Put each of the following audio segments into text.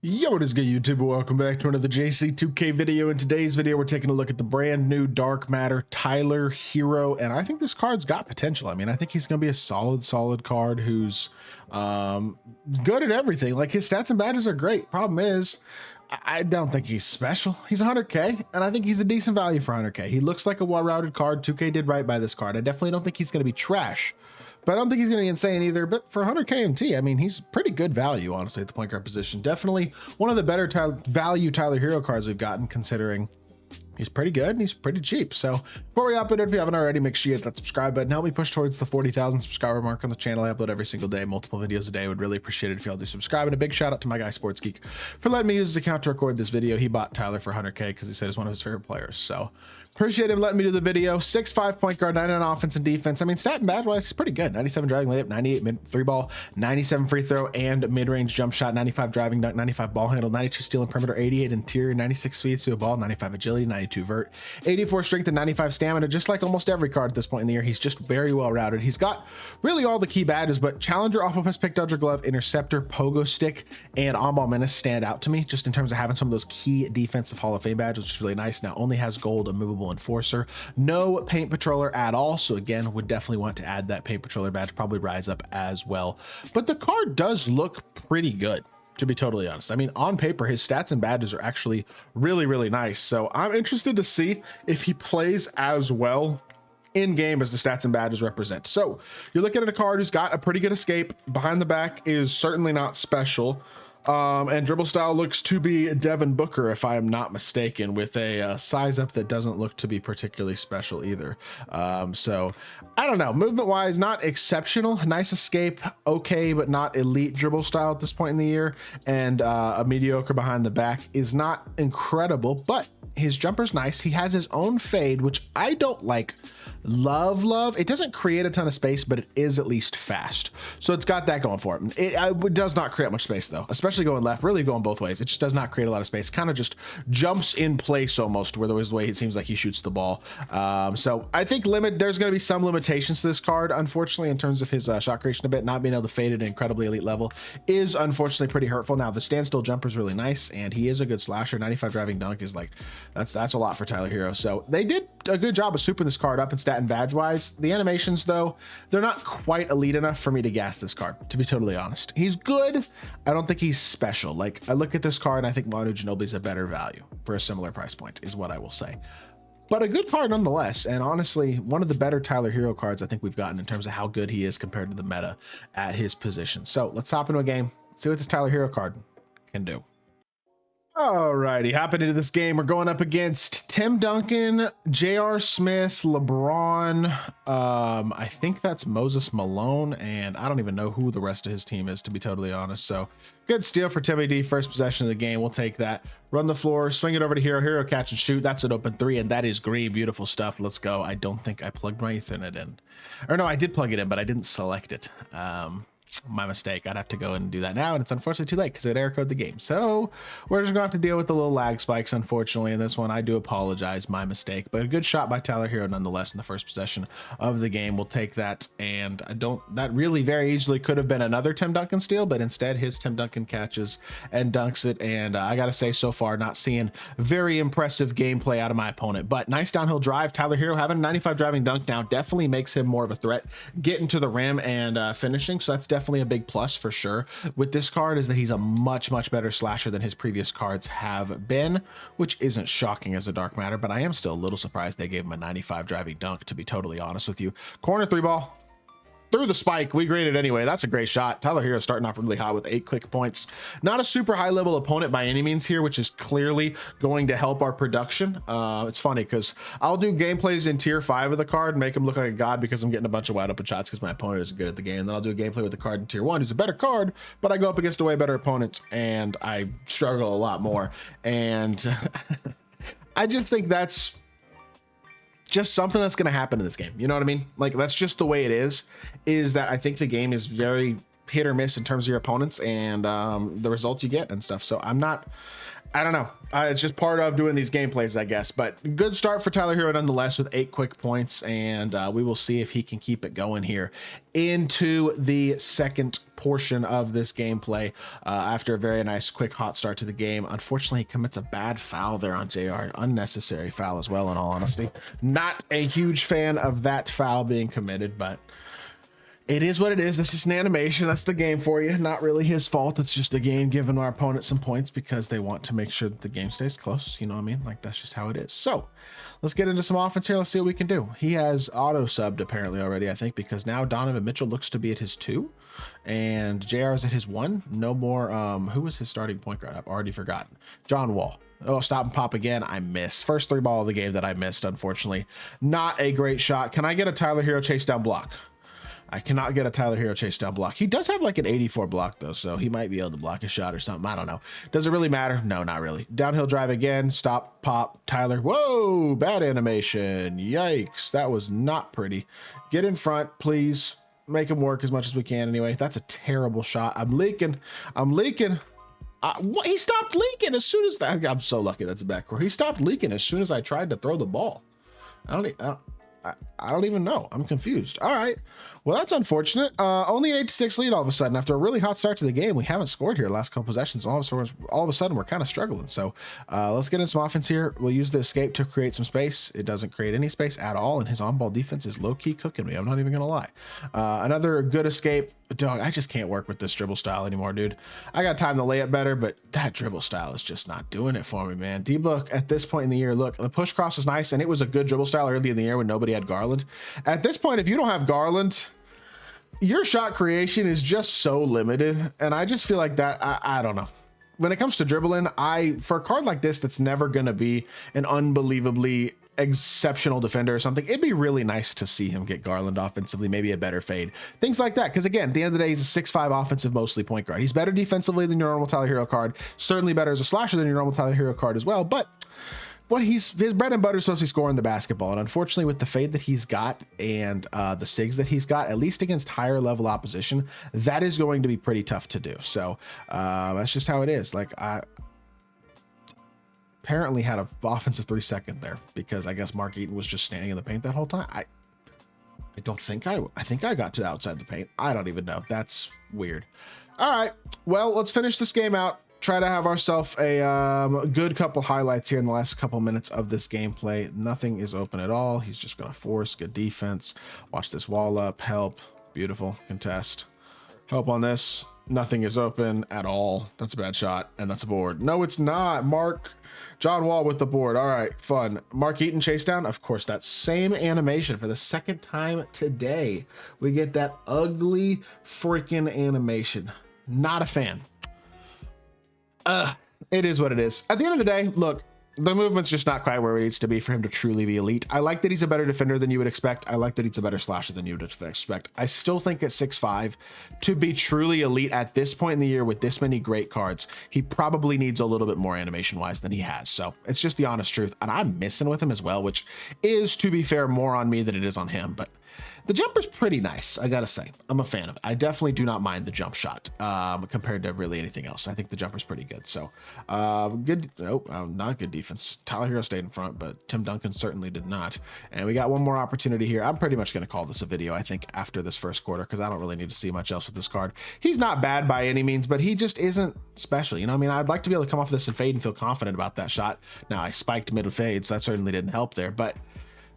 Yo, what is good, YouTube? Welcome back to another JC2K video. In today's video, we're taking a look at the brand new Dark Matter Tyler HERRO, and I think this card's got potential. I mean, I think he's going to be a solid card who's good at everything. Like, his stats and badges are great. Problem is, I don't think he's special. He's 100K, and I think he's a decent value for 100K. He looks like a well-routed card. 2K did right by this card. I definitely don't think he's going to be trash, but I don't think he's going to be insane either. But for 100K MT, I mean, he's pretty good value, honestly, at the point guard position. Definitely one of the better value Tyler HERRO cards we've gotten, considering he's pretty good and he's pretty cheap. So before we hop into it, if you haven't already, make sure you hit that subscribe button. Help me push towards the 40,000 subscriber mark on the channel. I upload every single day, multiple videos a day. Would really appreciate it if y'all do subscribe. And a big shout out to my guy Sports Geek for letting me use his account to record this video. He bought Tyler for 100K because he said he's one of his favorite players. So appreciate him letting me do the video. 6'5" point guard, 99 offense and defense. I mean, stat and badge wise, he's pretty good. 97 driving layup, 98 mid three ball, 97 free throw and mid-range jump shot, 95 driving dunk, 95 ball handle, 92 steal and perimeter, 88 interior, 96 speed to a ball, 95 agility, 92 vert, 84 strength and 95 stamina. Just like almost every card at this point in the year, he's just very well routed. He's got really all the key badges, but Challenger, Awful Pass Pick, Dodger Glove, Interceptor, Pogo Stick, and On-Ball Menace stand out to me just in terms of having some of those key defensive Hall of Fame badges, which is really nice. Now only has gold, a movable enforcer, no paint patroller at all. So again, would definitely want to add that paint patroller badge, probably rise up as well. But the card does look pretty good, to be totally honest. I mean, on paper, his stats and badges are actually really nice. So I'm interested to see if he plays as well in game as the stats and badges represent. So you're looking at a card who's got a pretty good escape. Behind the back is certainly not special. And dribble style looks to be Devin Booker, if I am not mistaken, with a size up that doesn't look to be particularly special either. So I don't know, movement wise, not exceptional. Nice escape, okay, but not elite dribble style at this point in the year. And a mediocre behind the back is not incredible, but his jumper's nice. He has his own fade, which I don't like love. It doesn't create a ton of space, but it is at least fast. So it's got that going for it. It does not create much space though, especially going left, really going both ways. It just does not create a lot of space. Kind of just jumps in place almost, where there was the way it seems like he shoots the ball. So I think there's going to be some limitations to this card, unfortunately, in terms of his shot creation a bit. Not being able to fade at an incredibly elite level is unfortunately pretty hurtful. Now the standstill jumper is really nice, and he is a good slasher. 95 driving dunk is like, that's a lot for Tyler HERRO. So they did a good job of souping this card up in stat and badge wise. The animations though, they're not quite elite enough for me to gas this card, to be totally honest. He's good. I don't think he's special. Like, I look at this card and I think Manu Ginobili's a better value for a similar price point, is what I will say. But a good card nonetheless, and honestly, one of the better Tyler HERRO cards I think we've gotten in terms of how good he is compared to the meta at his position. So let's hop into a game, see what this Tyler HERRO card can do. Alrighty, hopping into this game, we're going up against Tim Duncan, J.R. Smith, LeBron. I think that's Moses Malone, and I don't even know who the rest of his team is, to be totally honest. So good steal for Timmy D, first possession of the game. We'll take that. Run the floor, swing it over to HERRO. HERRO catch and shoot. That's an open three, and that is green. Beautiful stuff. Let's go. I don't think I plugged my Ethernet in. Or no, I did plug it in, but I didn't select it. My mistake. I'd have to go and do that now, and it's unfortunately too late because it would error code the game. So we're just gonna have to deal with the little lag spikes, unfortunately, in this one. I do apologize, my mistake, but a good shot by Tyler HERRO nonetheless in the first possession of the game. We'll take that, and that really very easily could have been another Tim Duncan steal, but instead his Tim Duncan catches and dunks it. And I gotta say, so far not seeing very impressive gameplay out of my opponent, but nice downhill drive. Tyler HERRO having a 95 driving dunk now definitely makes him more of a threat getting to the rim and finishing. So that's definitely a big plus for sure with this card, is that he's a much better slasher than his previous cards have been, which isn't shocking as a Dark Matter, but I am still a little surprised they gave him a 95 driving dunk, to be totally honest with you. Corner three ball through the spike. We graded anyway. That's a great shot. Tyler HERRO starting off really hot with 8 quick points. Not a super high level opponent by any means here, which is clearly going to help our production. It's funny because I'll do gameplays in tier 5 of the card and make him look like a god because I'm getting a bunch of wide open shots because my opponent isn't good at the game. Then I'll do a gameplay with the card in tier 1 who's a better card, but I go up against a way better opponent and I struggle a lot more. And I just think that's just something that's going to happen in this game. You know what I mean? Like, that's just the way it is that I think the game is very hit or miss in terms of your opponents and the results you get and stuff. So I don't know. It's just part of doing these gameplays, I guess. But good start for Tyler HERRO nonetheless with 8 quick points, and we will see if he can keep it going here into the second portion of this gameplay after a very nice quick hot start to the game. Unfortunately, he commits a bad foul there on JR, unnecessary foul as well, in all honesty. Not a huge fan of that foul being committed, but it is what it is. That's just an animation. That's the game for you. Not really his fault. It's just a game giving our opponent some points because they want to make sure that the game stays close. You know what I mean? Like, that's just how it is. So let's get into some offense here. Let's see what we can do. He has auto subbed apparently already, I think, because now Donovan Mitchell looks to be at his 2 and JR is at his 1. No more. Who was his starting point guard? I've already forgotten. John Wall. Oh, stop and pop again. I missed. First 3 ball of the game that I missed, unfortunately. Not a great shot. Can I get a Tyler HERRO chase down block? I cannot get a Tyler HERRO chase down block. He does have like an 84 block though, so he might be able to block a shot or something. I don't know. Does it really matter? No, not really. Downhill drive again. Stop, pop, Tyler. Whoa, bad animation. Yikes. That was not pretty. Get in front, please. Make him work as much as we can anyway. That's a terrible shot. I'm leaking. What? He stopped leaking as soon as that. I'm so lucky that's a backcourt. He stopped leaking as soon as I tried to throw the ball. I don't even know. I'm confused. All right. Well, that's unfortunate. Only an 8-6 lead all of a sudden. After a really hot start to the game, we haven't scored here the last couple possessions. All of a sudden, we're kind of struggling. So let's get in some offense here. We'll use the escape to create some space. It doesn't create any space at all, and his on-ball defense is low-key cooking me. I'm not even going to lie. Another good escape. Dog, I just can't work with this dribble style anymore, dude. I got time to lay it better, but that dribble style is just not doing it for me, man. D-Book at this point in the year, look, the push cross was nice, and it was a good dribble style early in the year when nobody had Garland. At this point, if you don't have Garland, your shot creation is just so limited, and I just feel like that, I don't know. When it comes to dribbling, for a card like this that's never going to be an unbelievably exceptional defender or something, it'd be really nice to see him get Garland offensively, maybe a better fade, things like that. Because again, at the end of the day, he's a 6'5" offensive, mostly point guard. He's better defensively than your normal Tyler HERRO card, certainly better as a slasher than your normal Tyler HERRO card as well. But what his bread and butter is supposed to be scoring the basketball, and unfortunately with the fade that he's got and the sigs that he's got, at least against higher level opposition, that is going to be pretty tough to do. So that's just how it is. Like, I apparently had an offensive 3-second there because I guess Mark Eaton was just standing in the paint that whole time. I think I got to outside the paint. I don't even know. That's weird. All right, well, let's finish this game out. Try to have ourselves a good couple highlights here in the last couple minutes of this gameplay. Nothing is open at all. He's just gonna force. Good defense. Watch this wall up. Help. Beautiful. Contest. Help on this. Nothing is open at all. That's a bad shot, and that's a board. No, it's not. John Wall with the board. All right, fun. Mark Eaton chase down. Of course, that same animation for the second time today. We get that ugly freaking animation. Not a fan. It is what it is. At the end of the day, look, the movement's just not quite where it needs to be for him to truly be elite. I like that he's a better defender than you would expect. I like that he's a better slasher than you would expect. I still think at 6'5", to be truly elite at this point in the year with this many great cards, he probably needs a little bit more animation-wise than he has. So it's just the honest truth. And I'm missing with him as well, which is, to be fair, more on me than it is on him. But the jumper's pretty nice, I gotta say. I'm a fan of it. I definitely do not mind the jump shot compared to really anything else. I think the jumper's pretty good. So good. Nope, not good defense. Tyler HERRO stayed in front, but Tim Duncan certainly did not. And we got one more opportunity here. I'm pretty much gonna call this a video, I think, after this first quarter, because I don't really need to see much else with this card. He's not bad by any means, but he just isn't special. You know what I mean? I'd like to be able to come off this and fade and feel confident about that shot. Now, I spiked mid fade, so that certainly didn't help there, but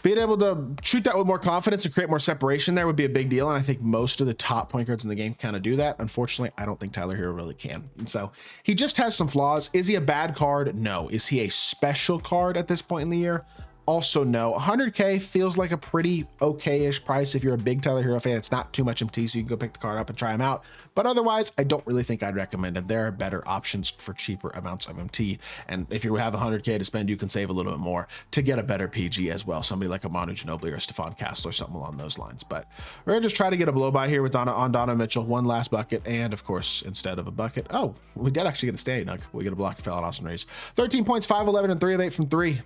being able to shoot that with more confidence and create more separation there would be a big deal. And I think most of the top point guards in the game kind of do that. Unfortunately, I don't think Tyler HERRO really can. And so he just has some flaws. Is he a bad card? No. Is he a special card at this point in the year? Also, no. 100K feels like a pretty okay-ish price if you're a big Tyler HERRO fan. It's not too much MT, so you can go pick the card up and try him out. But otherwise, I don't really think I'd recommend it. There are better options for cheaper amounts of MT. And if you have 100K to spend, you can save a little bit more to get a better PG as well. Somebody like a Manu Ginobili or Stephon Castle or something along those lines. But we're going to just try to get a blow-by here with Donovan Mitchell. One last bucket. And, of course, instead of a bucket, oh, we did actually get a stay, Nug. We get a block of foul on Austin Reeves. 13 points, 5-11, and 3 of 8 from 3.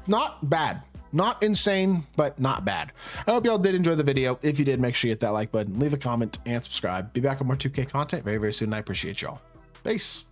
Not bad. Not insane, but not bad. I hope y'all did enjoy the video. If you did, make sure you hit that like button, leave a comment, and subscribe. Be back with more 2K content very, very soon. I appreciate y'all. Peace.